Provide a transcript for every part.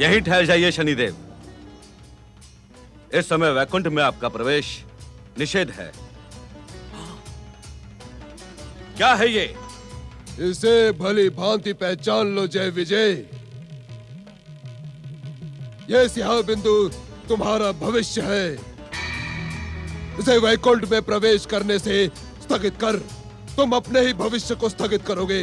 यहीं ठहर जाइए शनिदेव। इस समय वैकुंठ में आपका प्रवेश निषेध है। क्या है ये? इसे भली भांति पहचान लो जय विजय। ये स्याह बिंदु तुम्हारा भविष्य है। इसे वैकुंठ में प्रवेश करने से स्थगित कर तुम अपने ही भविष्य को स्थगित करोगे।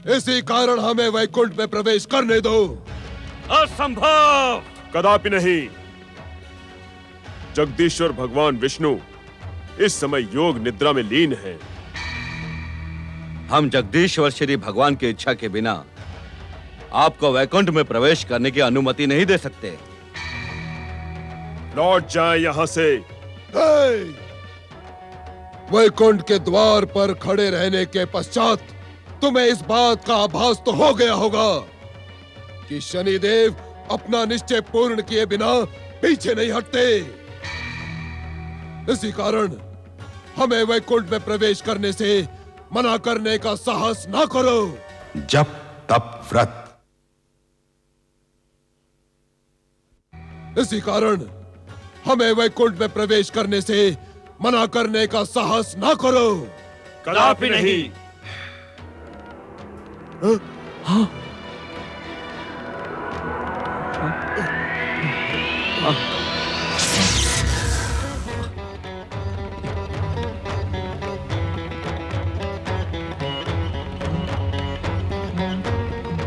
इसी कारण हमें वैकुंठ में प्रवेश करने दो। असंभव! कदापि नहीं। जगदीश्वर भगवान विष्णु इस समय योग निद्रा में लीन हैं। हम जगदीश्वर श्री भगवान की इच्छा के बिना आपको वैकुंठ में प्रवेश करने की अनुमति नहीं दे सकते। लौट जाएं यहां से। वैकुंठ के द्वार पर खड़े रहने के पश्चात तुम्हें इस बात का आभास तो हो गया होगा कि शनिदेव अपना निश्चय पूर्ण किए बिना पीछे नहीं हटते। इसी कारण हमें वैकुंठ में प्रवेश करने से मना करने का साहस ना करो। जप तप व्रत। इसी कारण हमें वैकुंठ में प्रवेश करने से मना करने का साहस ना करो। कदापि नहीं।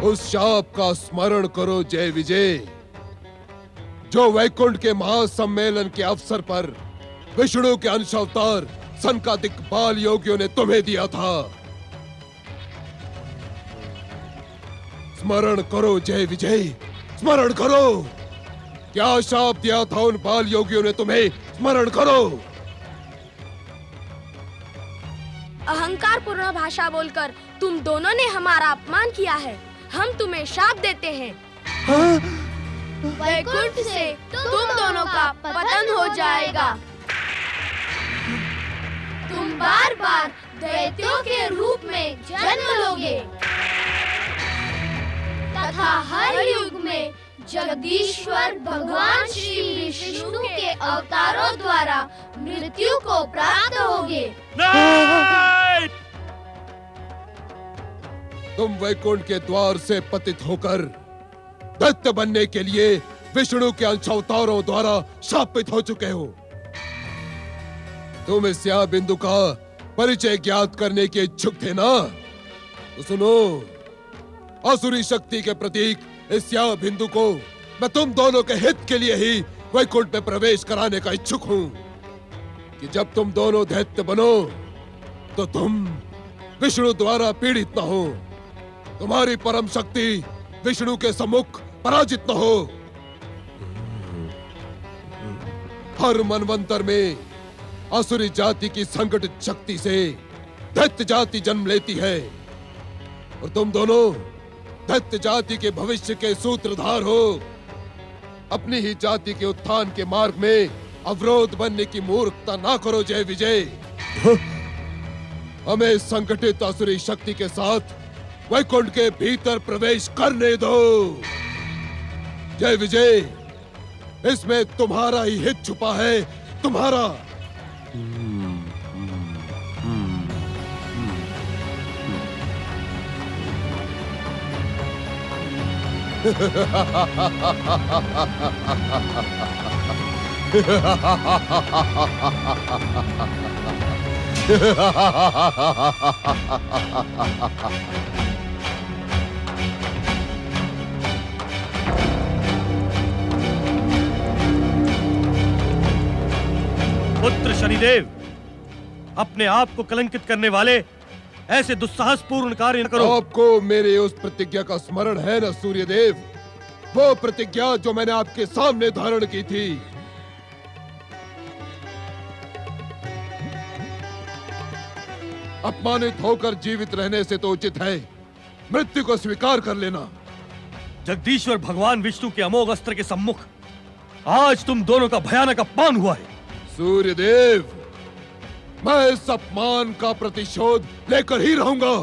उस शाप का स्मरण करो जय विजय, जो वैकुंठ के महासम्मेलन के अवसर पर विष्णु के अंश अवतार सनकादिक बाल योगियों ने तुम्हें दिया था। स्मरण करो जय विजय, स्मरण करो। क्या शाप दिया था उन बाल योगियों ने तुम्हें? स्मरण करो। अहंकार पूर्ण भाषा बोलकर तुम दोनों ने हमारा अपमान किया है। हम तुम्हें शाप देते हैं। वैकुंठ से तुम दोनों का पतन हो जाएगा। तुम बार बार दैत्यों के रूप में जन्म लोगे तथा हर युग में जगदीश्वर भगवान श्री विष्णु के अवतारों द्वारा मृत्यु को प्राप्त होगे। तुम वैकुंठ के द्वार से पतित होकर दैत्य बनने के लिए विष्णु के अंश अवतारों द्वारा शापित हो चुके हो। तुम इस स्याह बिंदु का परिचय ज्ञात करने के इच्छुक थे ना? तो सुनो, असुरी शक्ति के प्रतीक इस स्याह बिंदु को मैं तुम दोनों के हित के लिए ही वैकुंठ में प्रवेश कराने का इच्छुक हूं कि जब तुम दोनों दैत्य बनो तो तुम विष्णु द्वारा पीड़ित न हो, तुम्हारी परम शक्ति विष्णु के सम्मुख पराजित न हो। हर मनवंतर में असुरी जाति की संगठित शक्ति से दैत्य जाति जन्म लेती है और तुम दोनों दैत्य जाति के भविष्य के सूत्रधार हो। अपनी ही जाति के उत्थान के मार्ग में अवरोध बनने की मूर्खता ना करो जय विजय। हमें संगठित असुरी शक्ति के साथ वैकुंठ के भीतर प्रवेश करने दो। जय विजय, इसमें तुम्हारा ही हित छुपा है, तुम्हारा। पुत्र शनिदेव, अपने आप को कलंकित करने वाले ऐसे दुस्साहसपूर्ण कार्य न करो। आपको मेरे उस प्रतिज्ञा का स्मरण है न सूर्यदेव? वो प्रतिज्ञा जो मैंने आपके सामने धारण की थी। अपमानित होकर जीवित रहने से तो उचित है मृत्यु को स्वीकार कर लेना। जगदीश्वर भगवान विष्णु के अमोघ अस्त्र के सम्मुख आज तुम दोनों का भयानक अपमान हुआ है। सूर्यदेव, मैं इस अपमान का प्रतिशोध लेकर ही रहूंगा।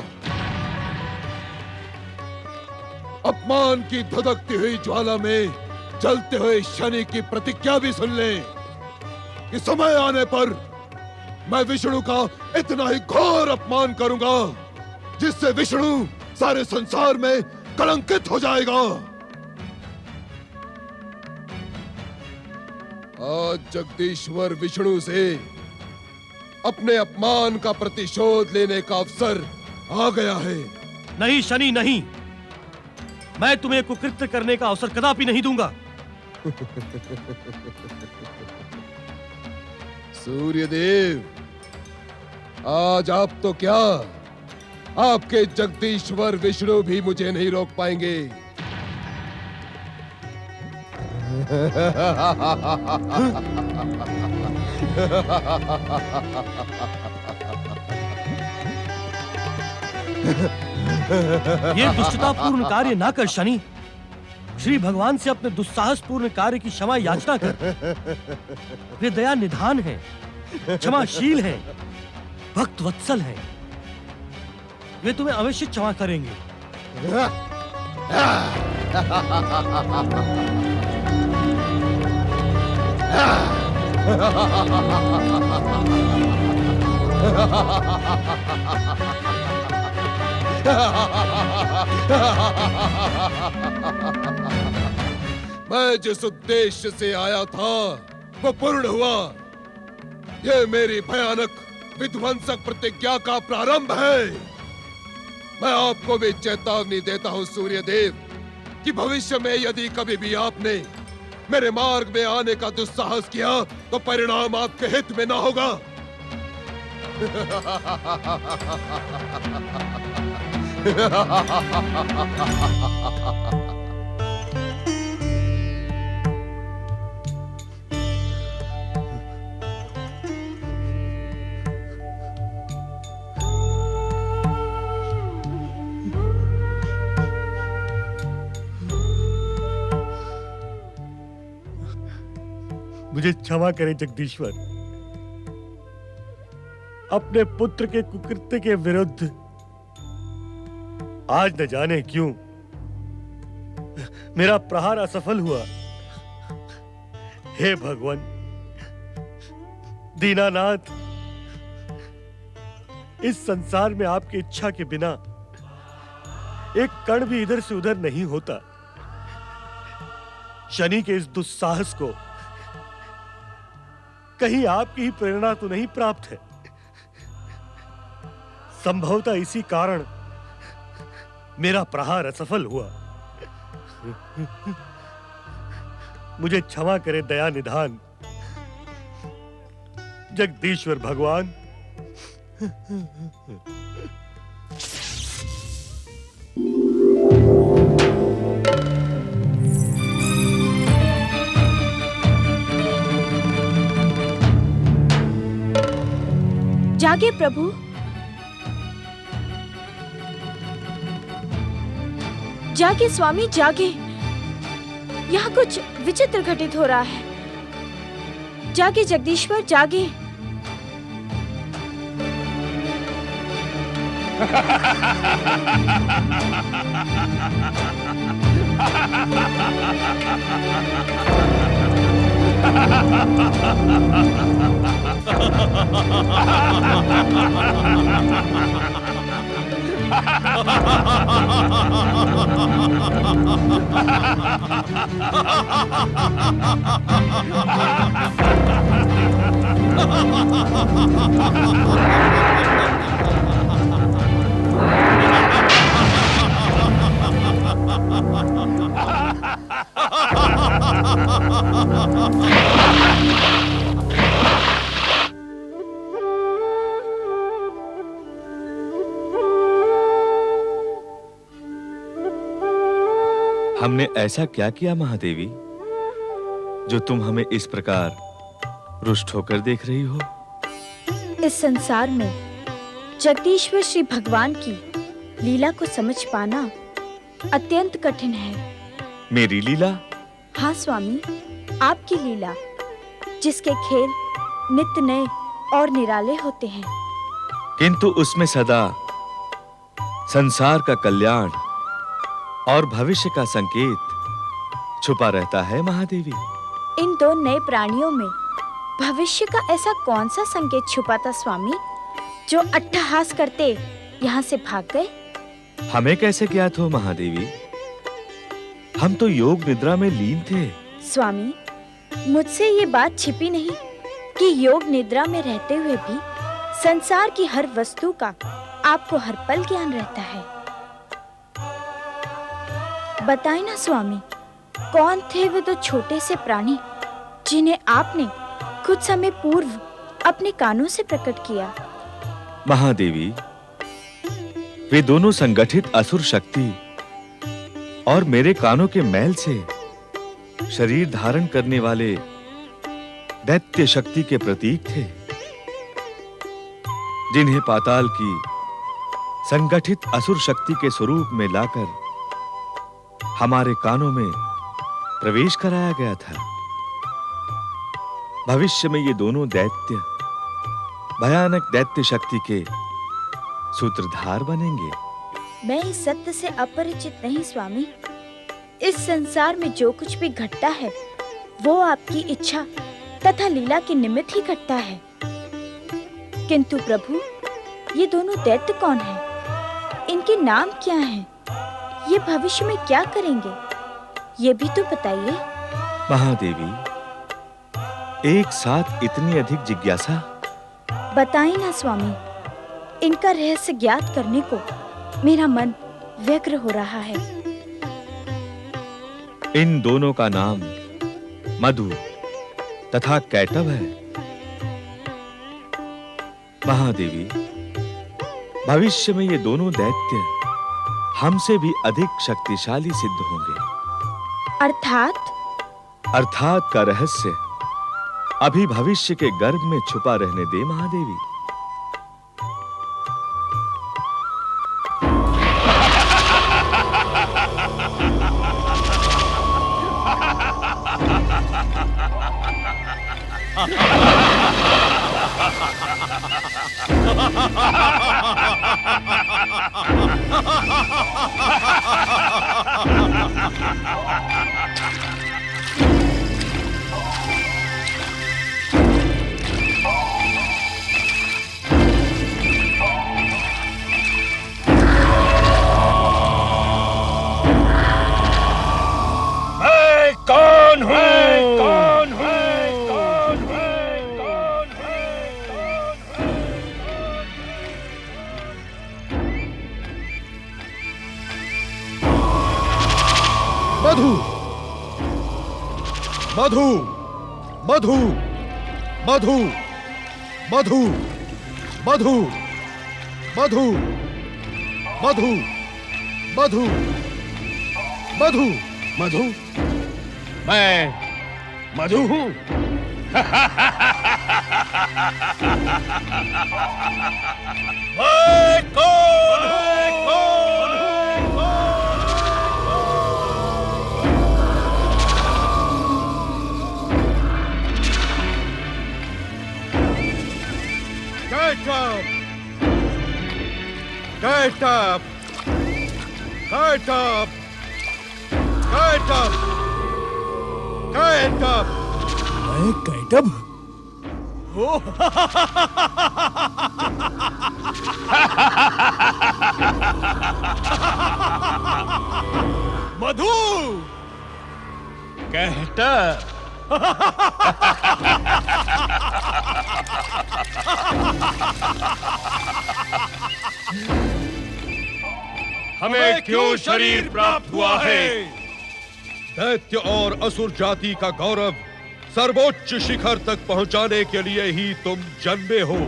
अपमान की धधकती हुई ज्वाला में जलते हुए शनि की प्रतिज्ञा भी सुन ले कि समय आने पर मैं विष्णु का इतना ही घोर अपमान करूंगा जिससे विष्णु सारे संसार में कलंकित हो जाएगा। आज जगदीश्वर विष्णु से अपने अपमान का प्रतिशोध लेने का अवसर आ गया है। नहीं शनि नहीं, मैं तुम्हें कुकृत्य करने का अवसर कदापि नहीं दूंगा। सूर्यदेव, आज आप तो क्या, आपके जगदीश्वर विष्णु भी मुझे नहीं रोक पाएंगे। ये दुष्टतापूर्ण कार्य ना कर शनि। श्री भगवान से अपने दुस्साहसपूर्ण कार्य की क्षमा याचना कर। वे दया निधान है, क्षमाशील है, भक्त वत्सल है। वे तुम्हें अवश्य क्षमा करेंगे। मैं जिस उद्देश्य से आया था वो पूर्ण हुआ। ये मेरी भयानक विध्वंसक प्रतिज्ञा का प्रारंभ है। मैं आपको भी चेतावनी देता हूँ सूर्यदेव कि भविष्य में यदि कभी भी आपने मेरे मार्ग में आने का दुस्साहस किया तो परिणाम आपके हित में ना होगा। मुझे क्षमा करें जगदीश्वर। अपने पुत्र के कुकृत्य के विरुद्ध आज न जाने क्यों मेरा प्रहार असफल हुआ। हे भगवान दीनानाथ, इस संसार में आपकी इच्छा के बिना एक कण भी इधर से उधर नहीं होता। शनि के इस दुस्साहस को कहीं आपकी ही प्रेरणा तो नहीं प्राप्त है। संभवतः इसी कारण मेरा प्रहार असफल हुआ। मुझे क्षमा करे दया निधान जगदीश्वर भगवान। जागे प्रभु, जागे स्वामी जागे। यहाँ कुछ विचित्र घटित हो रहा है। जागे जगदीश्वर जागे। हमने ऐसा क्या किया महादेवी जो तुम हमें इस प्रकार रुष्ट होकर देख रही हो? इस संसार में जगदीश्वर श्री भगवान की लीला को समझ पाना अत्यंत कठिन है। मेरी लीला? हाँ स्वामी, आपकी लीला, जिसके खेल नित्य नए और निराले होते हैं। किंतु उसमें सदा संसार का कल्याण और भविष्य का संकेत छुपा रहता है महादेवी। इन दो नए प्राणियों में भविष्य का ऐसा कौन सा संकेत छुपा था स्वामी, जो अट्टहास करते यहाँ से भाग गए? हमें कैसे ज्ञात हो महादेवी? हम तो योग निद्रा में लीन थे। स्वामी, मुझसे ये बात छिपी नहीं कि योग निद्रा में रहते हुए भी संसार की हर वस्तु का आपको हर पल ज्ञान रहता है। बताएं ना स्वामी, कौन थे वे दो छोटे से प्राणी जिन्हें आपने कुछ समय पूर्व अपने कानों से प्रकट किया? महादेवी, वे दोनों संगठित असुर शक्ति और मेरे कानों के मैल से शरीर धारण करने वाले दैत्य शक्ति के प्रतीक थे, जिन्हें पाताल की संगठित असुर शक्ति के स्वरूप में लाकर हमारे कानों में प्रवेश कराया गया था। भविष्य में ये दोनों दैत्य भयानक दैत्य शक्ति के सूत्रधार बनेंगे। मैं इस सत्य से अपरिचित नहीं स्वामी। इस संसार में जो कुछ भी घटता है वो आपकी इच्छा तथा लीला के निमित्त ही घटता है। किंतु प्रभु, ये दोनों दैत्य कौन हैं? इनके नाम क्या हैं? ये भविष्य में क्या करेंगे? ये भी तो बताइए। महादेवी, एक साथ इतनी अधिक जिज्ञासा? बताइए ना स्वामी, इनका रहस्य ज्ञात करने को मेरा मन व्यग्र हो रहा है। इन दोनों का नाम मधु तथा कैटभ है। महादेवी, भविष्य में ये दोनों दैत्य हमसे भी अधिक शक्तिशाली सिद्ध होंगे। अर्थात का रहस्य अभी भविष्य के गर्भ में छुपा रहने दे महादेवी। मधु, मधु, मधु, मधु, मधु, मधु, मधु, मधु, मधु, मधु, मधु, मैं मधु हूं। मैं कौन हूं? Get up! Get up! Get up! Get up! मैं कैटब? मधु! Get up! हमें क्यों शरीर प्राप्त हुआ है? दैत्य और असुर जाति का गौरव सर्वोच्च शिखर तक पहुंचाने के लिए ही तुम जन्मे हो।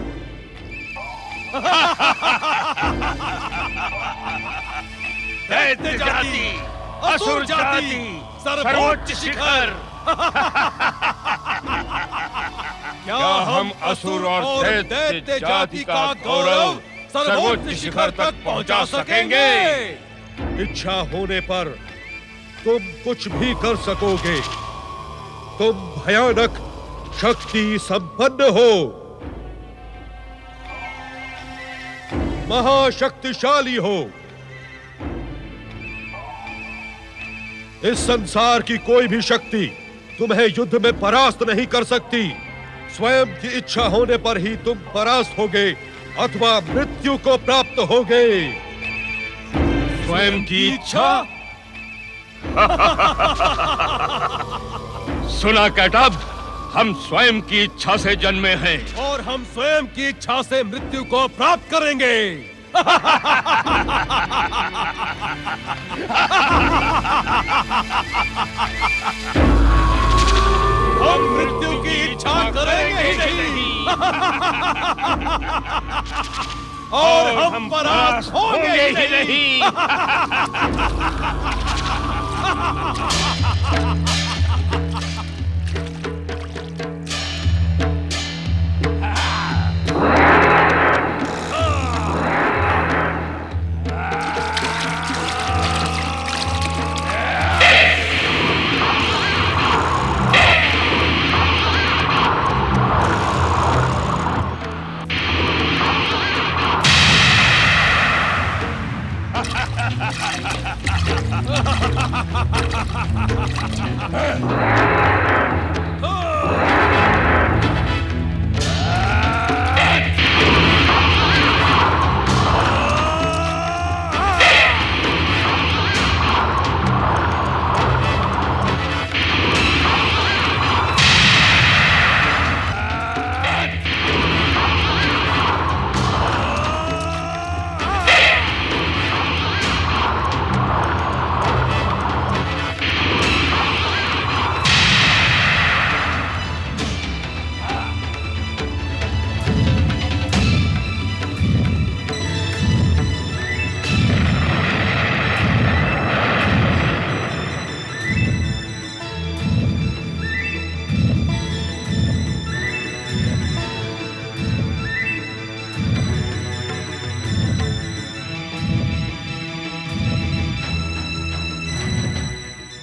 दैत्य जाति, असुर जाति, सर्वोच्च शिखर। क्या हम असुर और दैत्य जाति का गौरव सर्वोच्च शिखर तक पहुंचा सकेंगे? इच्छा होने पर तुम कुछ भी कर सकोगे। तुम भयानक शक्ति संपन्न हो, महाशक्तिशाली हो। इस संसार की कोई भी शक्ति तुम्हें युद्ध में परास्त नहीं कर सकती। स्वयं की इच्छा होने पर ही तुम परास्त होगे अथवा मृत्यु को प्राप्त होगे। स्वयं की इच्छा? सुना कैटब, हम स्वयं की इच्छा से जन्मे हैं और हम स्वयं की इच्छा से मृत्यु को प्राप्त करेंगे। हम मृत्यु की इच्छा करेंगे ही नहीं और हम परास्त होंगे ही नहीं।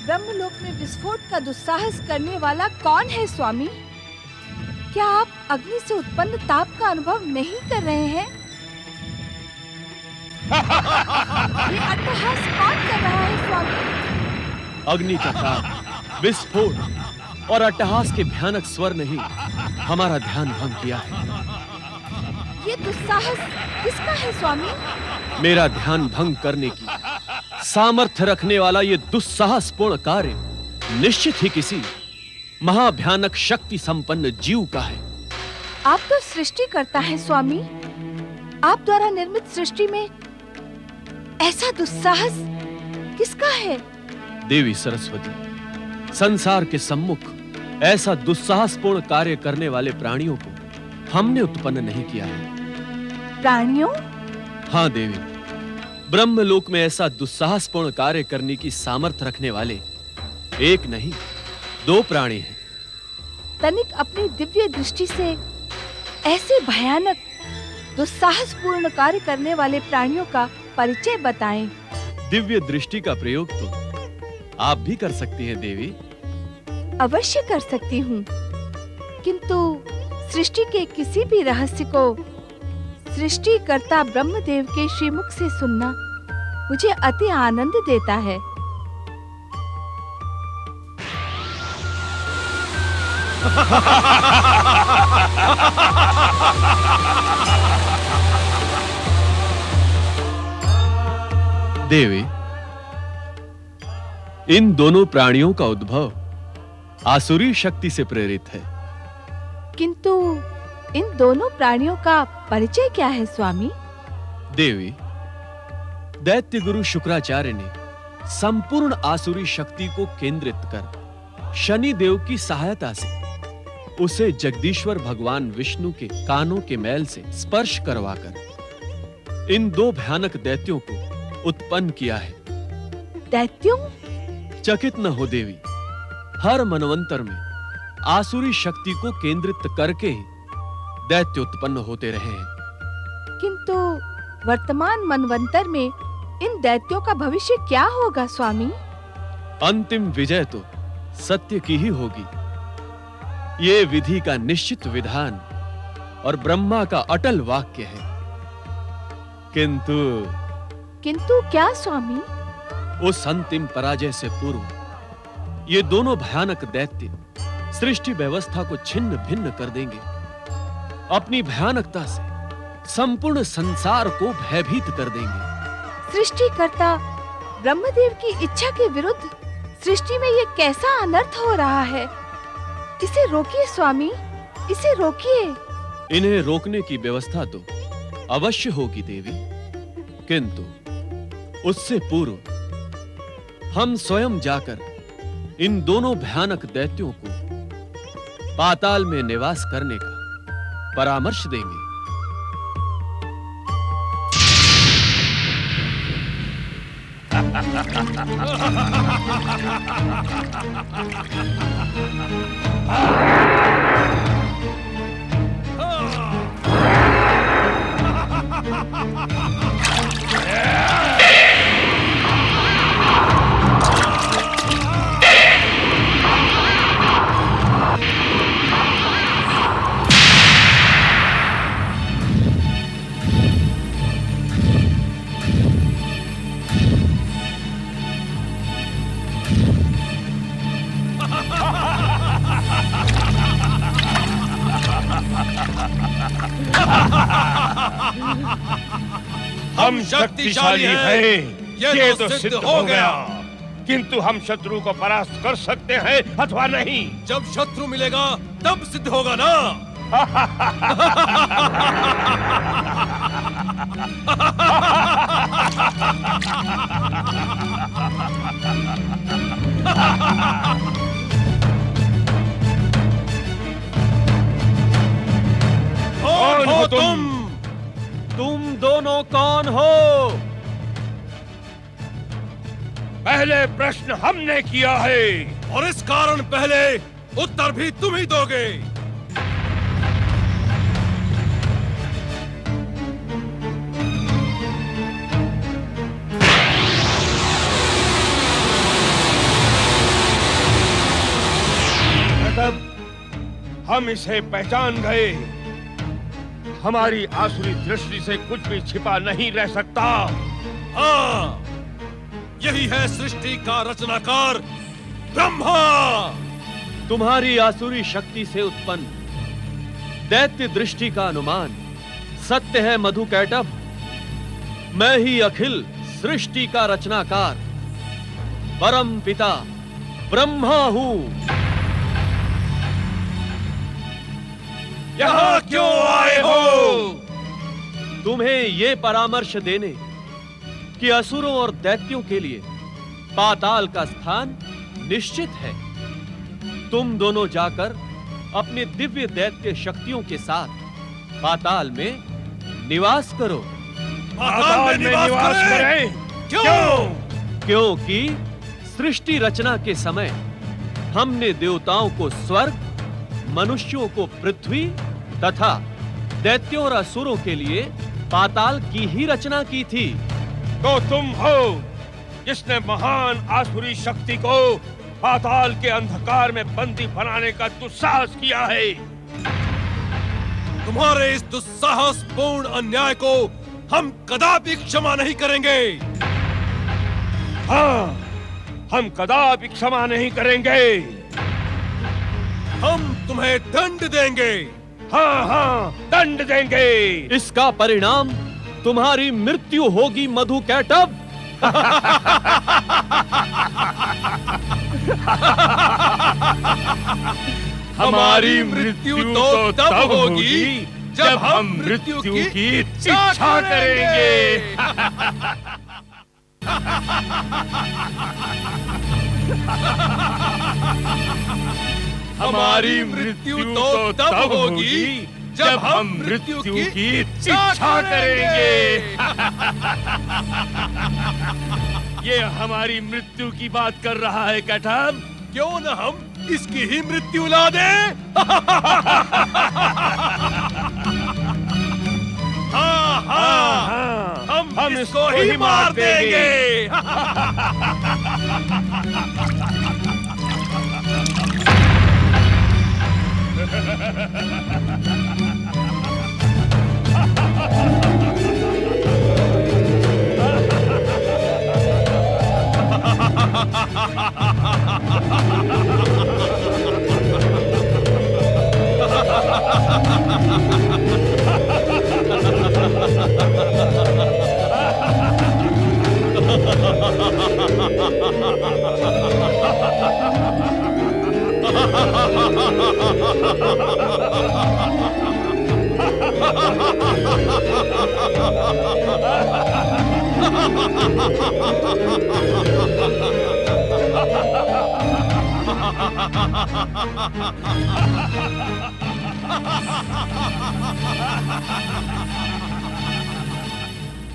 ब्रह्मलोक में विस्फोट का दुस्साहस करने वाला कौन है स्वामी? क्या आप अग्नि से उत्पन्न ताप का अनुभव नहीं कर रहे हैं? ये अट्टहास कौन कर रहा है स्वामी? अग्नि का ताप, विस्फोट और अट्टहास के भयानक स्वर ने ही हमारा ध्यान भंग किया है। ये दुस्साहस किसका है स्वामी? मेरा ध्यान भंग करने की सामर्थ्य रखने वाला ये दुस्साहसपूर्ण कार्य निश्चित ही किसी महाभयानक शक्ति संपन्न जीव का है। आप तो सृष्टि करता है स्वामी। आप द्वारा निर्मित सृष्टि में ऐसा दुस्साहस किसका है? देवी सरस्वती, संसार के सम्मुख ऐसा दुस्साहसपूर्ण कार्य करने वाले प्राणियों को हमने उत्पन्न नहीं किया है। प्राणियों? हाँ देवी, ब्रह्मलोक में ऐसा दुस्साहसपूर्ण कार्य करने की सामर्थ्य रखने वाले एक नहीं, दो प्राणी हैं। तनिक अपनी दिव्य दृष्टि से ऐसे भयानक दुस्साहसपूर्ण कार्य करने वाले प्राणियों का परिचय बताएं। दिव्य दृष्टि का प्रयोग तो आप भी कर सकती हैं देवी। अवश्य कर सकती हूँ, किंतु सृष्टि के किसी भी रहस्य को सृष्टिकर्ता ब्रह्मदेव के श्रीमुख से सुनना मुझे अति आनंद देता है। देवी, इन दोनों प्राणियों का उद्भव आसुरी शक्ति से प्रेरित है। किंतु इन दोनों प्राणियों का परिचय क्या है स्वामी? देवी, दैत्य गुरु शुक्राचार्य ने संपूर्ण आसुरी शक्ति को केंद्रित कर शनि देव की सहायता से उसे जगदीश्वर भगवान विष्णु के कानों के मैल से स्पर्श करवाकर इन दो भयानक दैत्यों को उत्पन्न किया है। दैत्यों? चकित न हो देवी, हर मनवंतर में आसुरी शक्ति को केंद्रित करके ही दैत्य उत्पन्न होते रहे हैं। किंतु वर्तमान मनवंतर में इन दैत्यों का भविष्य क्या होगा स्वामी? अंतिम विजय तो सत्य की ही होगी। ये विधि का निश्चित विधान और ब्रह्मा का अटल वाक्य है। किंतु क्या स्वामी? उस अंतिम पराजय से पूर्व ये दोनों भयानक दैत्य सृष्टि व्यवस्था को छिन्न भिन्न कर देंगे। अपनी भयानकता से संपूर्ण संसार को भयभीत कर देंगे। सृष्टिकर्ता ब्रह्मदेव की इच्छा के विरुद्ध सृष्टि में ये कैसा अनर्थ हो रहा है? इसे रोकिए स्वामी, इसे रोकिए। इन्हें रोकने की व्यवस्था तो अवश्य होगी देवी, किंतु उससे पूर्व हम स्वयं जाकर इन दोनों भयानक दैत्यों को पाताल में निवास करने का परामर्श देंगे। हम शक्तिशाली हैं, ये तो सिद्ध हो गया। किंतु हम शत्रु को परास्त कर सकते हैं अथवा नहीं। जब शत्रु मिलेगा तब सिद्ध होगा ना। कौन हो तुम? तुम दोनों कौन हो? पहले प्रश्न हमने किया है और इस कारण पहले उत्तर भी तुम ही दोगे। तब हम इसे पहचान गए। हमारी आसुरी दृष्टि से कुछ भी छिपा नहीं रह सकता। हाँ, यही है सृष्टि का रचनाकार ब्रह्मा। तुम्हारी आसुरी शक्ति से उत्पन्न दैत्य दृष्टि का अनुमान सत्य है मधुकैटभ। मैं ही अखिल सृष्टि का रचनाकार परम पिता ब्रह्मा हूँ। यहाँ क्यों आए हो? तुम्हें ये परामर्श देने कि असुरों और दैत्यों के लिए पाताल का स्थान निश्चित है। तुम दोनों जाकर अपने दिव्य दैत्य शक्तियों के साथ पाताल में निवास करो। पाताल में निवास करें? क्यों? क्योंकि सृष्टि रचना के समय हमने देवताओं को स्वर्ग, मनुष्यों को पृथ्वी तथा दैत्यों और असुरों के लिए पाताल की ही रचना की थी। तो तुम हो जिसने महान आसुरी शक्ति को पाताल के अंधकार में बंदी बनाने का दुस्साहस किया है। तुम्हारे इस दुस्साहसपूर्ण अन्याय को हम कदापि क्षमा नहीं करेंगे। हाँ, हम कदापि क्षमा नहीं करेंगे। हम तुम्हें दंड देंगे। हाँ हाँ, दंड देंगे। इसका परिणाम तुम्हारी मृत्यु होगी मधुकैटभ। हमारी मृत्यु तो तब होगी जब हम मृत्यु की इच्छा करेंगे। हमारी मृत्यु तो तब होगी जब हम मृत्यु की इच्छा करेंगे। ये हमारी मृत्यु की बात कर रहा है कैटभ। क्यों न हम इसकी ही मृत्यु ला दें? हाँ हाँ, हम इसको ही मार देंगे।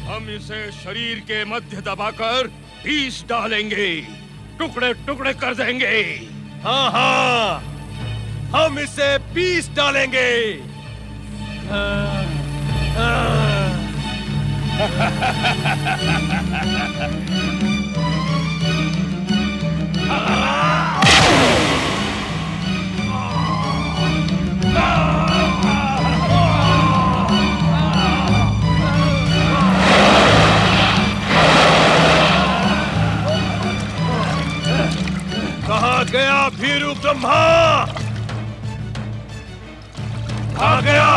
हम इसे शरीर के मध्य दबाकर पीस डालेंगे, टुकड़े टुकड़े कर देंगे। हाँ हाँ, हम इसे पीस डालेंगे। कहाँ गया भीरू ब्रह्मा? कहाँ गया?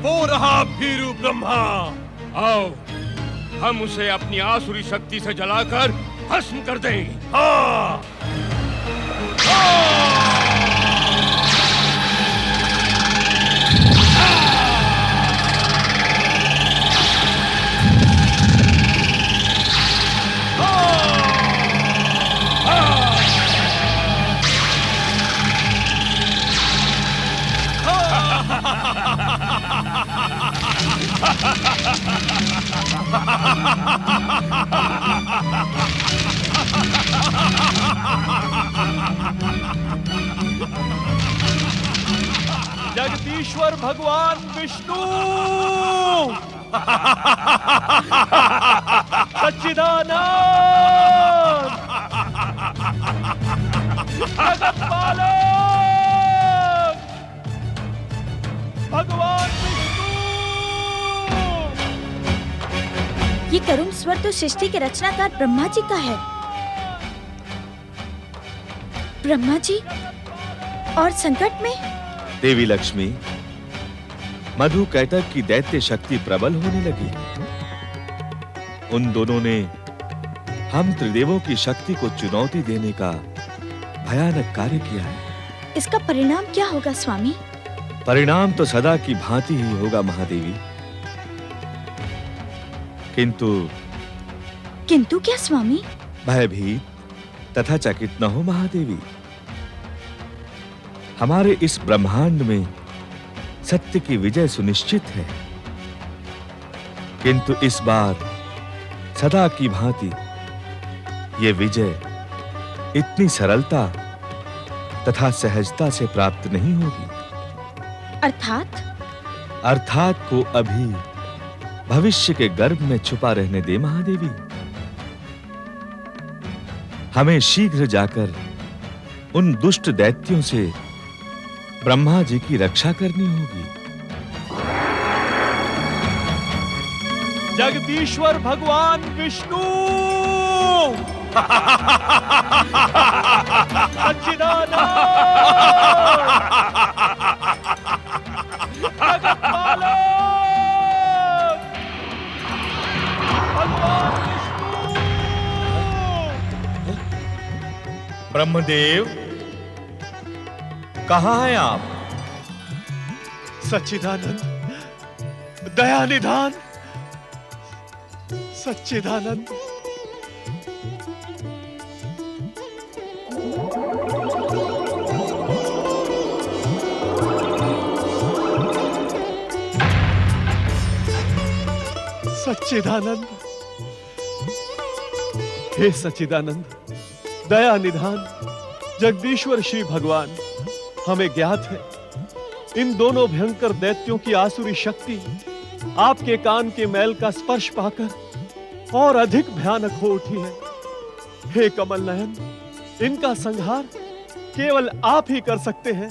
वो रहा भीरू ब्रह्मा। आओ, हम उसे अपनी आसुरी शक्ति से जलाकर भस्म कर दें। हाँ। जगदीश्वर भगवान विष्णु सच्चिदानंद जगत पालक भगवान विष्णु। ये करुण स्वर तो सृष्टि के रचनाकार ब्रह्मा जी का है। ब्रह्मा जी और संकट में। देवी लक्ष्मी, मधु कैटक की दैत्य शक्ति प्रबल होने लगी। उन दोनों ने हम त्रिदेवों की शक्ति को चुनौती देने का भयानक कार्य किया है। इसका परिणाम क्या होगा स्वामी? परिणाम तो सदा की भांति ही होगा महादेवी। किंतु क्या स्वामी? भयभीत तथा चकित न हो महादेवी। हमारे इस ब्रह्मांड में सत्य की विजय सुनिश्चित है, किंतु इस बार सदा की भांति ये विजय इतनी सरलता तथा सहजता से प्राप्त नहीं होगी। अर्थात को अभी भविष्य के गर्भ में छुपा रहने दे महादेवी। हमें शीघ्र जाकर उन दुष्ट दैत्यों से ब्रह्मा जी की रक्षा करनी होगी। जगदीश्वर भगवान विष्णु सच्चिदानंद जगत पालक भगवान विष्णु। ब्रह्मदेव, कहाँ हैं आप? सच्चिदानंद, दया निधान, सच्चिदानंद। सच्चिदानंद, हे सच्चिदानंद, दया निधान, जगदीश्वर श्री भगवान, हमें ज्ञात है इन दोनों भयंकर दैत्यों की आसुरी शक्ति आपके कान के मैल का स्पर्श पाकर और अधिक भयानक हो उठी है। हे कमल नयन, इनका संहार केवल आप ही कर सकते हैं।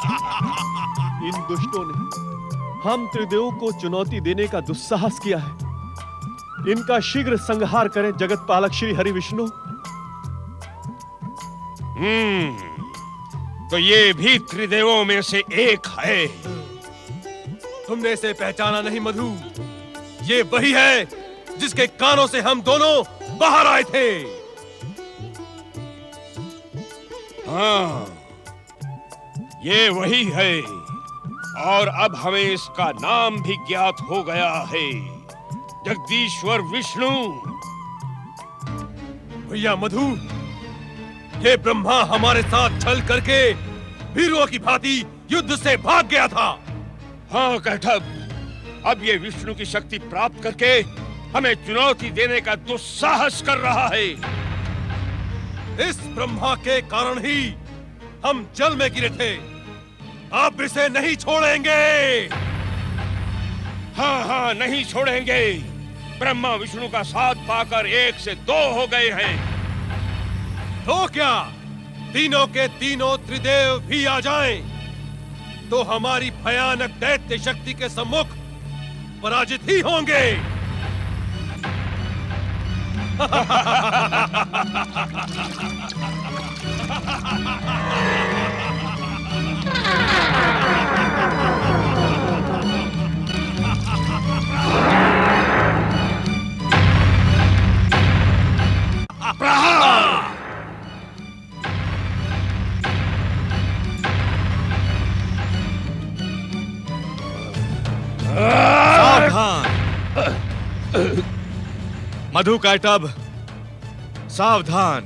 इन दुष्टों ने हम त्रिदेवों को चुनौती देने का दुस्साहस किया है। इनका शीघ्र संहार करें जगत पालक श्री हरि विष्णु। तो ये भी त्रिदेवों में से एक है। तुमने इसे पहचाना नहीं मधु? ये वही है जिसके कानों से हम दोनों बाहर आए थे। हाँ, ये वही है और अब हमें इसका नाम भी ज्ञात हो गया है, जगदीश्वर विष्णु। भैया मधु, ये ब्रह्मा हमारे साथ छल करके वीरों की भांति युद्ध से भाग गया था। हाँ कैटभ, अब ये विष्णु की शक्ति प्राप्त करके हमें चुनौती देने का दुस्साहस कर रहा है। इस ब्रह्मा के कारण ही हम जल में गिरे थे। अब इसे नहीं छोड़ेंगे। हाँ हाँ, नहीं छोड़ेंगे। ब्रह्मा विष्णु का साथ पाकर 1 से 2 हो गए हैं। तो क्या तीनों के तीनों त्रिदेव भी आ जाएं, तो हमारी भयानक दैत्य शक्ति के सम्मुख पराजित ही होंगे। सावधान मधु कैटभ, सावधान।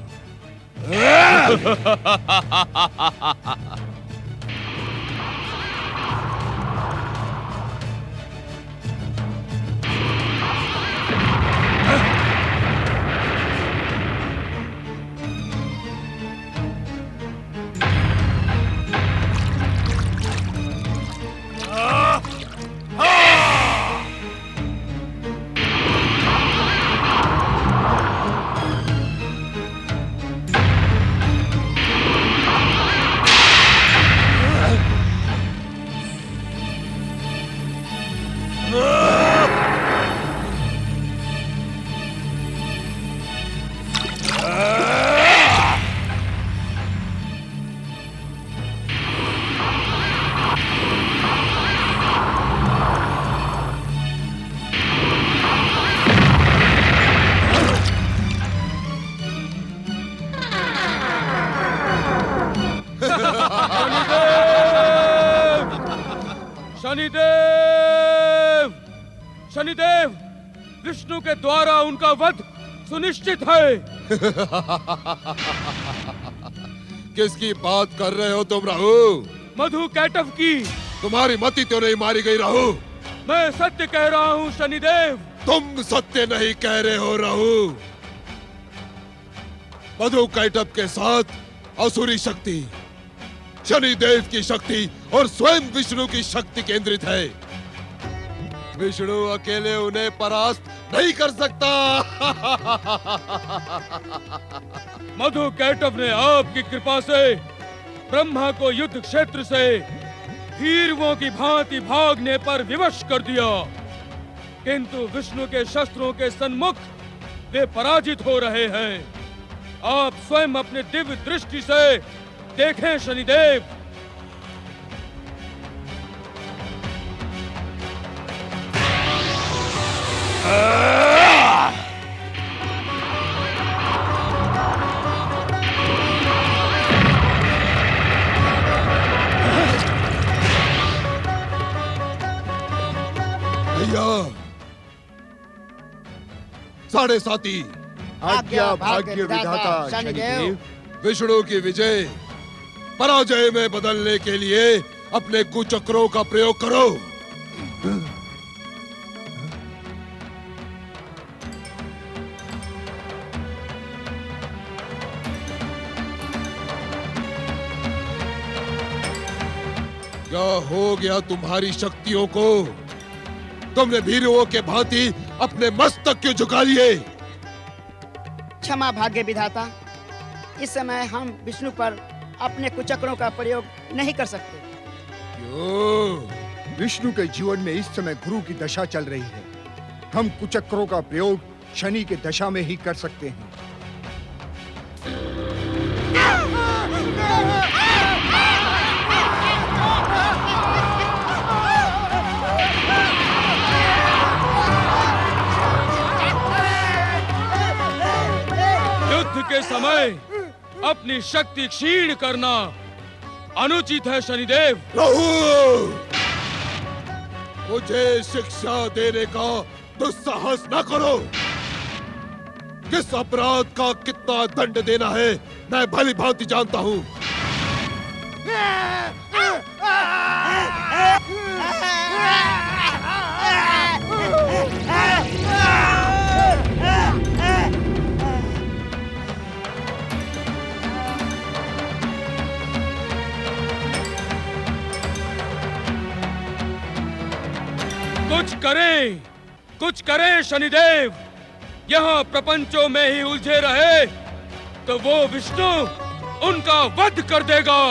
शनिदेव, शनिदेव, विष्णु के द्वारा उनका वध सुनिश्चित है। किसकी बात कर रहे हो तुम राहु? मधु कैटभ की। तुम्हारी मति तो नहीं मारी गई राहु? मैं सत्य कह रहा हूँ शनिदेव। तुम सत्य नहीं कह रहे हो राहु। मधु कैटभ के साथ असुरी शक्ति, शनिदेव की शक्ति और स्वयं विष्णु की शक्ति केंद्रित है। विष्णु अकेले उन्हें परास्त नहीं कर सकता। मधु कैटभ ने आपकी कृपा से ब्रह्मा को युद्ध क्षेत्र से हीरों की भांति भागने पर विवश कर दिया, किंतु विष्णु के शस्त्रों के सन्मुख वे पराजित हो रहे हैं। आप स्वयं अपने दिव्य दृष्टि से देखें शनिदेव। भैया, साढ़े साती, आज्ञा भाग्य विधाता शनिदेव। विष्णु की विजय पराजय में बदलने के लिए अपने कुचक्रों का प्रयोग करो। क्या हो गया तुम्हारी शक्तियों को? तुमने भीरुओं के भांति अपने मस्तक क्यों झुका लिए? क्षमा भाग्य विधाता, इस समय हम विष्णु पर अपने कुचक्रों का प्रयोग नहीं कर सकते। क्यों? विष्णु के जीवन में इस समय गुरु की दशा चल रही है। हम कुचक्रों का प्रयोग शनि के दशा में ही कर सकते हैं। युद्ध के समय अपनी शक्ति क्षीण करना अनुचित है शनिदेव। राहु, मुझे शिक्षा देने का दुस्साहस न करो। किस अपराध का कितना दंड देना है मैं भली भांति जानता हूँ। कुछ करें शनिदेव। यहाँ प्रपंचों में ही उलझे रहे तो वो विष्णु उनका वध कर देगा।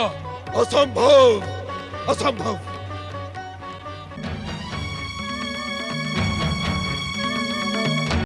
असंभव, असंभव।